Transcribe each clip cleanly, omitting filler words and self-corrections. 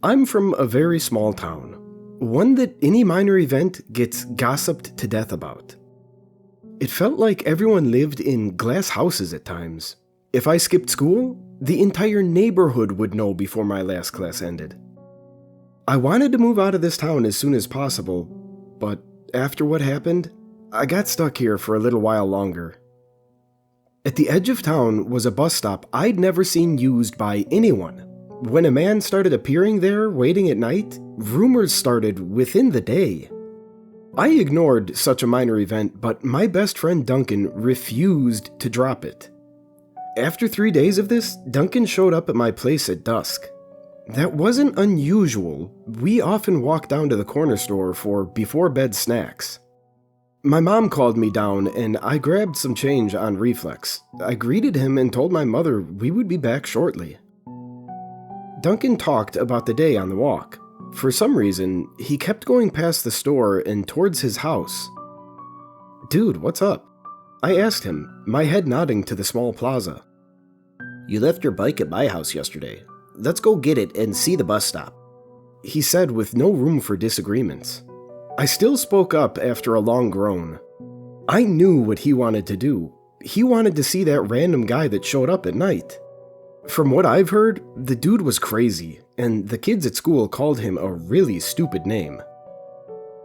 I'm from a very small town, one that any minor event gets gossiped to death about. It felt like everyone lived in glass houses at times. If I skipped school, the entire neighborhood would know before my last class ended. I wanted to move out of this town as soon as possible, but after what happened, I got stuck here for a little while longer. At the edge of town was a bus stop I'd never seen used by anyone. When a man started appearing there waiting at night, rumors started within the day. I ignored such a minor event, but my best friend Duncan refused to drop it. After 3 days of this, Duncan showed up at my place at dusk. That wasn't unusual. We often walked down to the corner store for before-bed snacks. My mom called me down, and I grabbed some change on reflex. I greeted him and told my mother we would be back shortly. Duncan talked about the day on the walk. For some reason, he kept going past the store and towards his house. "Dude, what's up?" I asked him, my head nodding to the small plaza. "You left your bike at my house yesterday. Let's go get it and see the bus stop," he said with no room for disagreements. I still spoke up after a long groan. I knew what he wanted to do. He wanted to see that random guy that showed up at night. From what I've heard, the dude was crazy, and the kids at school called him a really stupid name.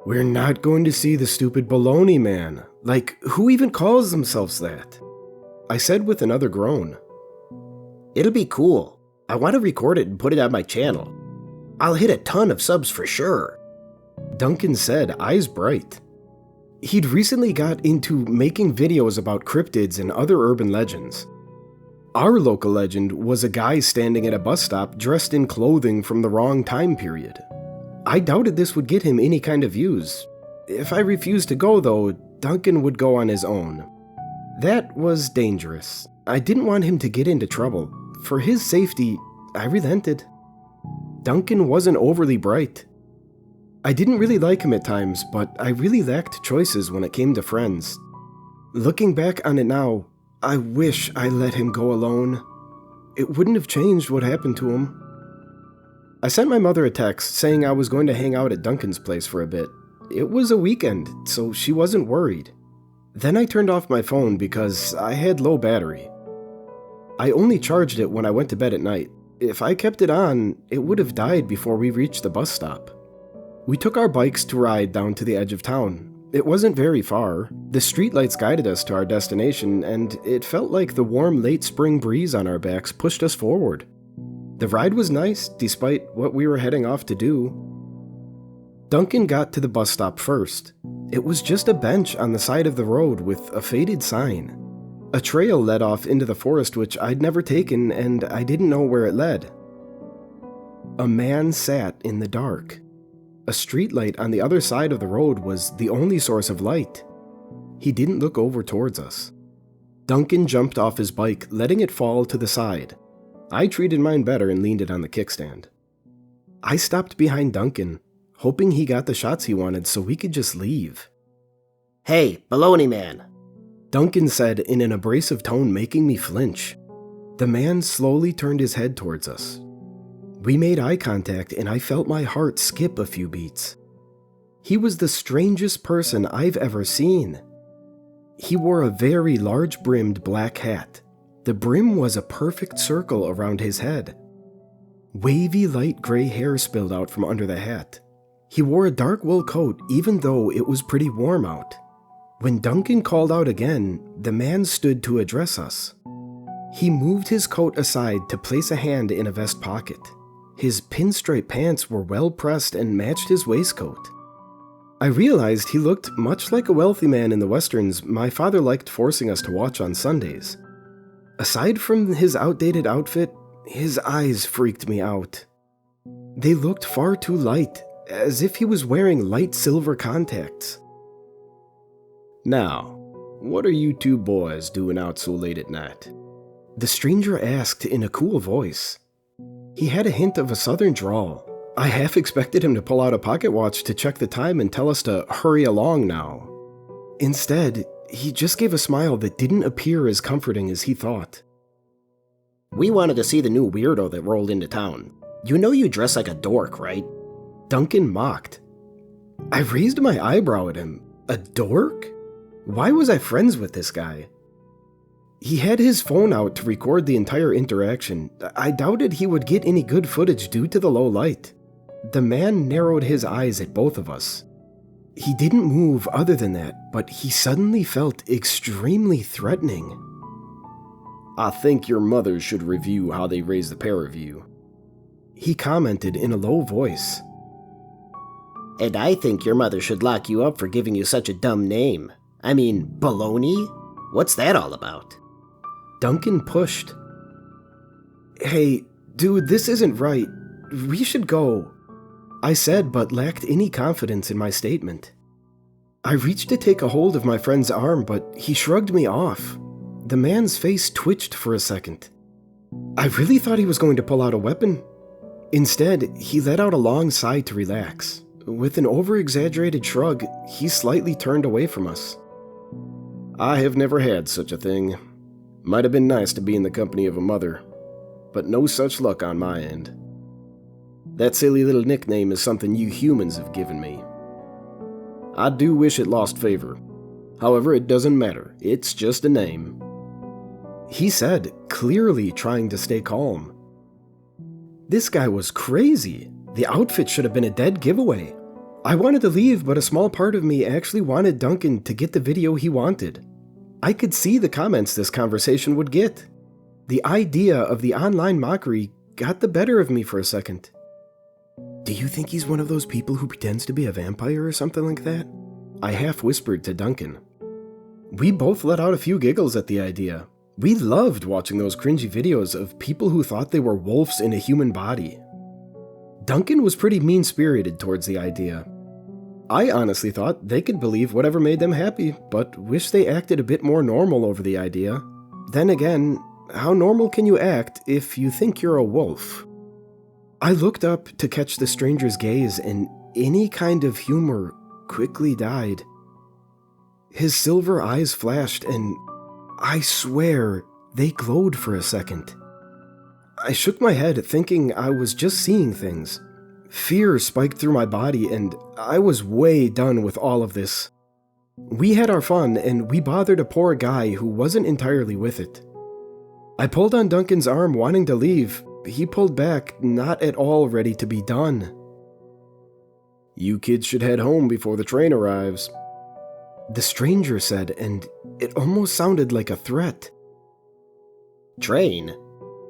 "We're not going to see the stupid Bologna Man. Like, who even calls themselves that?" I said with another groan. "It'll be cool. I want to record it and put it on my channel. I'll hit a ton of subs for sure," Duncan said, eyes bright. He'd recently got into making videos about cryptids and other urban legends. Our local legend was a guy standing at a bus stop dressed in clothing from the wrong time period. I doubted this would get him any kind of views. If I refused to go, though, Duncan would go on his own. That was dangerous. I didn't want him to get into trouble. For his safety, I relented. Duncan wasn't overly bright. I didn't really like him at times, but I really lacked choices when it came to friends. Looking back on it now, I wish I let him go alone. It wouldn't have changed what happened to him. I sent my mother a text saying I was going to hang out at Duncan's place for a bit. It was a weekend, so she wasn't worried. Then I turned off my phone because I had low battery. I only charged it when I went to bed at night. If I kept it on, it would have died before we reached the bus stop. We took our bikes to ride down to the edge of town. It wasn't very far. The streetlights guided us to our destination, and it felt like the warm late spring breeze on our backs pushed us forward. The ride was nice, despite what we were heading off to do. Duncan got to the bus stop first. It was just a bench on the side of the road with a faded sign. A trail led off into the forest which I'd never taken, and I didn't know where it led. A man sat in the dark. A streetlight on the other side of the road was the only source of light. He didn't look over towards us. Duncan jumped off his bike, letting it fall to the side. I treated mine better and leaned it on the kickstand. I stopped behind Duncan, hoping he got the shots he wanted so we could just leave. "Hey, Bologna Man," Duncan said in an abrasive tone, making me flinch. The man slowly turned his head towards us. We made eye contact, and I felt my heart skip a few beats. He was the strangest person I've ever seen. He wore a very large-brimmed black hat. The brim was a perfect circle around his head. Wavy light gray hair spilled out from under the hat. He wore a dark wool coat even though it was pretty warm out. When Duncan called out again, the man stood to address us. He moved his coat aside to place a hand in a vest pocket. His pinstripe pants were well pressed and matched his waistcoat. I realized he looked much like a wealthy man in the westerns my father liked forcing us to watch on Sundays. Aside from his outdated outfit, his eyes freaked me out. They looked far too light, as if he was wearing light silver contacts. "Now, what are you two boys doing out so late at night?" the stranger asked in a cool voice. He had a hint of a southern drawl. I half expected him to pull out a pocket watch to check the time and tell us to hurry along now. Instead, he just gave a smile that didn't appear as comforting as he thought. "We wanted to see the new weirdo that rolled into town. You know you dress like a dork, right? Duncan mocked. I raised my eyebrow at him. A dork? Why was I friends with this guy? He had his phone out to record the entire interaction. I doubted he would get any good footage due to the low light. The man narrowed his eyes at both of us. He didn't move other than that, but he suddenly felt extremely threatening. I think your mother should review how they raise the pair of you, he commented in a low voice. And I think your mother should lock you up for giving you such a dumb name. I mean, Bologna? What's that all about? Duncan pushed. Hey, dude, this isn't right. We should go, I said, but lacked any confidence in my statement. I reached to take a hold of my friend's arm, but he shrugged me off. The man's face twitched for a second. I really thought he was going to pull out a weapon. Instead, he let out a long sigh to relax. With an over-exaggerated shrug, he slightly turned away from us. I have never had such a thing. Might have been nice to be in the company of a mother, but no such luck on my end. That silly little nickname is something you humans have given me. I do wish it lost favor. However, it doesn't matter. It's just a name, he said, clearly trying to stay calm. This guy was crazy. The outfit should have been a dead giveaway. I wanted to leave, but a small part of me actually wanted Duncan to get the video he wanted. I could see the comments this conversation would get. The idea of the online mockery got the better of me for a second. Do you think he's one of those people who pretends to be a vampire or something like that? I half whispered to Duncan. We both let out a few giggles at the idea. We loved watching those cringy videos of people who thought they were wolves in a human body. Duncan was pretty mean-spirited towards the idea. I honestly thought they could believe whatever made them happy, but wish they acted a bit more normal over the idea. Then again, how normal can you act if you think you're a wolf? I looked up to catch the stranger's gaze, and any kind of humor quickly died. His silver eyes flashed, and I swear they glowed for a second. I shook my head, thinking I was just seeing things. Fear spiked through my body, and I was way done with all of this. We had our fun, and we bothered a poor guy who wasn't entirely with it. I pulled on Duncan's arm, wanting to leave. He pulled back, not at all ready to be done. You kids should head home before the train arrives, the stranger said, and it almost sounded like a threat. Train?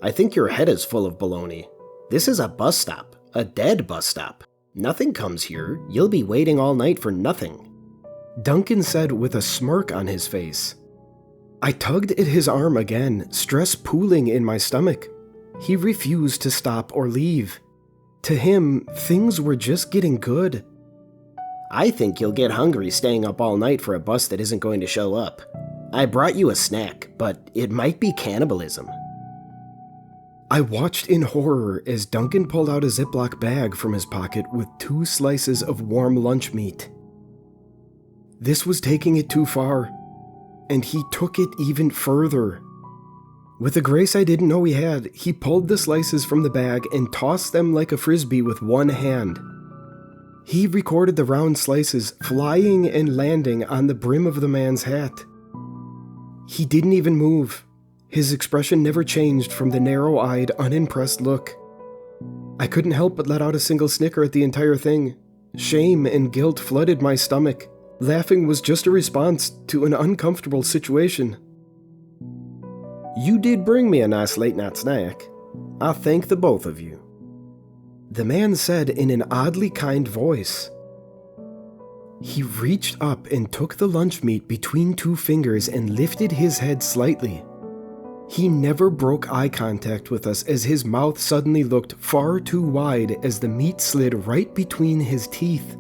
I think your head is full of baloney. This is a bus stop. A dead bus stop. Nothing comes here. You'll be waiting all night for nothing, Duncan said with a smirk on his face. I tugged at his arm again, stress pooling in my stomach. He refused to stop or leave. To him, things were just getting good. I think you'll get hungry staying up all night for a bus that isn't going to show up. I brought you a snack, but it might be cannibalism. I watched in horror as Duncan pulled out a Ziploc bag from his pocket with 2 slices of warm lunch meat. This was taking it too far, and he took it even further. With a grace I didn't know he had, he pulled the slices from the bag and tossed them like a frisbee with one hand. He recorded the round slices flying and landing on the brim of the man's hat. He didn't even move. His expression never changed from the narrow-eyed, unimpressed look. I couldn't help but let out a single snicker at the entire thing. Shame and guilt flooded my stomach. Laughing was just a response to an uncomfortable situation. You did bring me a nice late-night snack. I thank the both of you, the man said in an oddly kind voice. He reached up and took the lunch meat between 2 fingers and lifted his head slightly. He never broke eye contact with us as his mouth suddenly looked far too wide as the meat slid right between his teeth.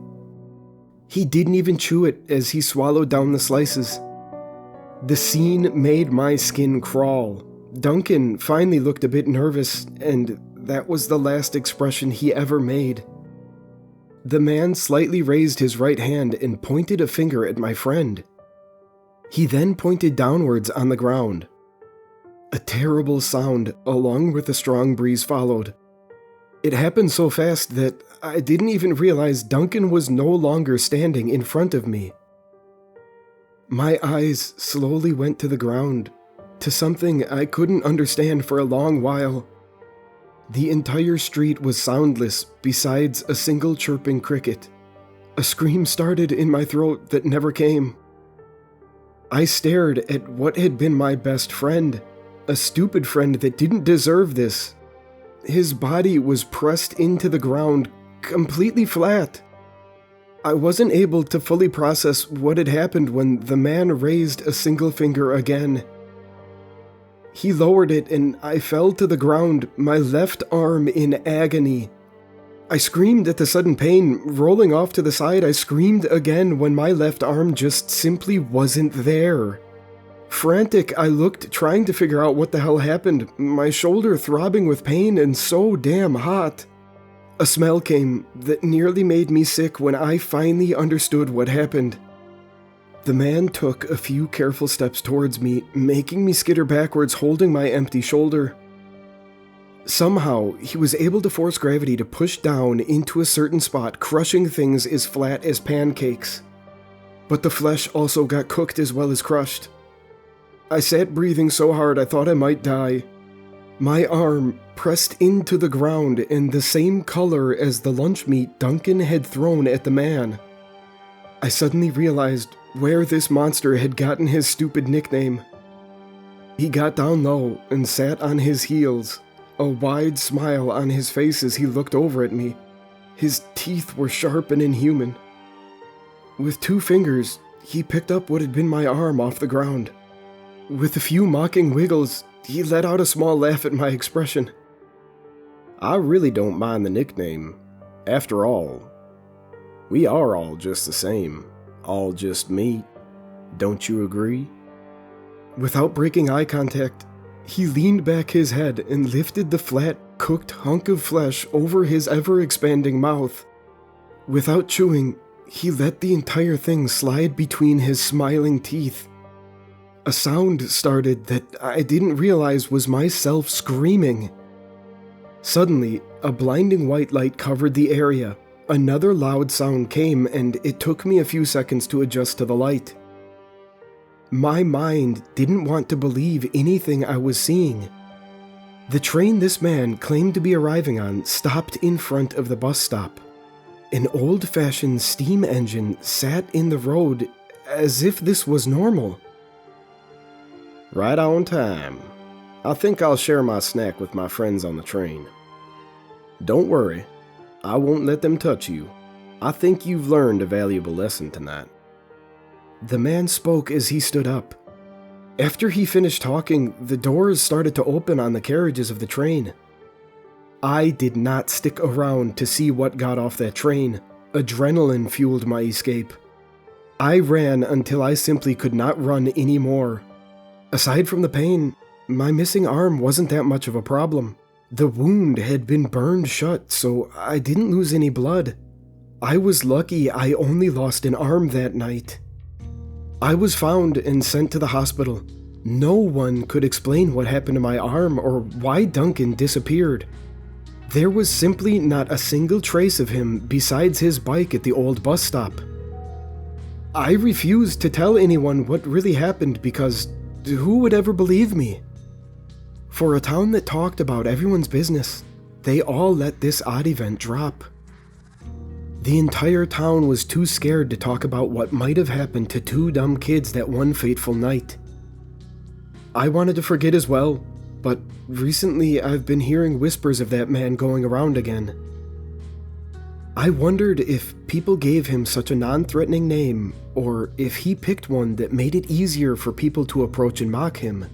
He didn't even chew it as he swallowed down the slices. The scene made my skin crawl. Duncan finally looked a bit nervous, and that was the last expression he ever made. The man slightly raised his right hand and pointed a finger at my friend. He then pointed downwards on the ground. A terrible sound, along with a strong breeze, followed. It happened so fast that I didn't even realize Duncan was no longer standing in front of me. My eyes slowly went to the ground, to something I couldn't understand for a long while. The entire street was soundless besides a single chirping cricket. A scream started in my throat that never came. I stared at what had been my best friend, a stupid friend that didn't deserve this. His body was pressed into the ground, completely flat. I wasn't able to fully process what had happened when the man raised a single finger again. He lowered it and I fell to the ground, my left arm in agony. I screamed at the sudden pain. Rolling off to the side, I screamed again when my left arm just simply wasn't there. Frantic, I looked, trying to figure out what the hell happened, my shoulder throbbing with pain and so damn hot. A smell came that nearly made me sick when I finally understood what happened. The man took a few careful steps towards me, making me skitter backwards, holding my empty shoulder. Somehow, he was able to force gravity to push down into a certain spot, crushing things as flat as pancakes. But the flesh also got cooked as well as crushed. I sat breathing so hard I thought I might die. My arm pressed into the ground in the same color as the lunch meat Duncan had thrown at the man. I suddenly realized where this monster had gotten his stupid nickname. He got down low and sat on his heels, a wide smile on his face as he looked over at me. His teeth were sharp and inhuman. With 2 fingers, he picked up what had been my arm off the ground. With a few mocking wiggles, he let out a small laugh at my expression. I really don't mind the nickname. After all, we are all just the same. All just meat. Don't you agree? Without breaking eye contact, he leaned back his head and lifted the flat, cooked hunk of flesh over his ever-expanding mouth. Without chewing, he let the entire thing slide between his smiling teeth. A sound started that I didn't realize was myself screaming. Suddenly, a blinding white light covered the area. Another loud sound came, and it took me a few seconds to adjust to the light. My mind didn't want to believe anything I was seeing. The train this man claimed to be arriving on stopped in front of the bus stop. An old-fashioned steam engine sat in the road as if this was normal. Right on time. I think I'll share my snack with my friends on the train. Don't worry, I won't let them touch you. I think you've learned a valuable lesson tonight. The man spoke as he stood up. After he finished talking, the doors started to open on the carriages of the train. I did not stick around to see what got off that train. Adrenaline fueled my escape. I ran until I simply could not run anymore. Aside from the pain, my missing arm wasn't that much of a problem. The wound had been burned shut, so I didn't lose any blood. I was lucky I only lost an arm that night. I was found and sent to the hospital. No one could explain what happened to my arm or why Duncan disappeared. There was simply not a single trace of him besides his bike at the old bus stop. I refused to tell anyone what really happened because who would ever believe me? For a town that talked about everyone's business, they all let this odd event drop. The entire town was too scared to talk about what might have happened to 2 dumb kids that one fateful night. I wanted to forget as well, but recently I've been hearing whispers of that man going around again. I wondered if people gave him such a non-threatening name, or if he picked one that made it easier for people to approach and mock him.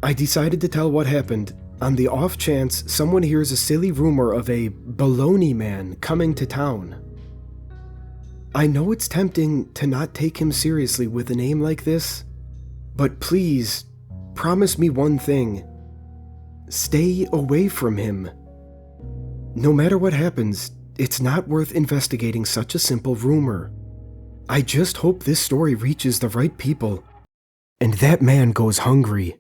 I decided to tell what happened, on the off chance someone hears a silly rumor of a Bologna Man coming to town. I know it's tempting to not take him seriously with a name like this, but please, promise me one thing. Stay away from him. No matter what happens, it's not worth investigating such a simple rumor. I just hope this story reaches the right people, and that man goes hungry.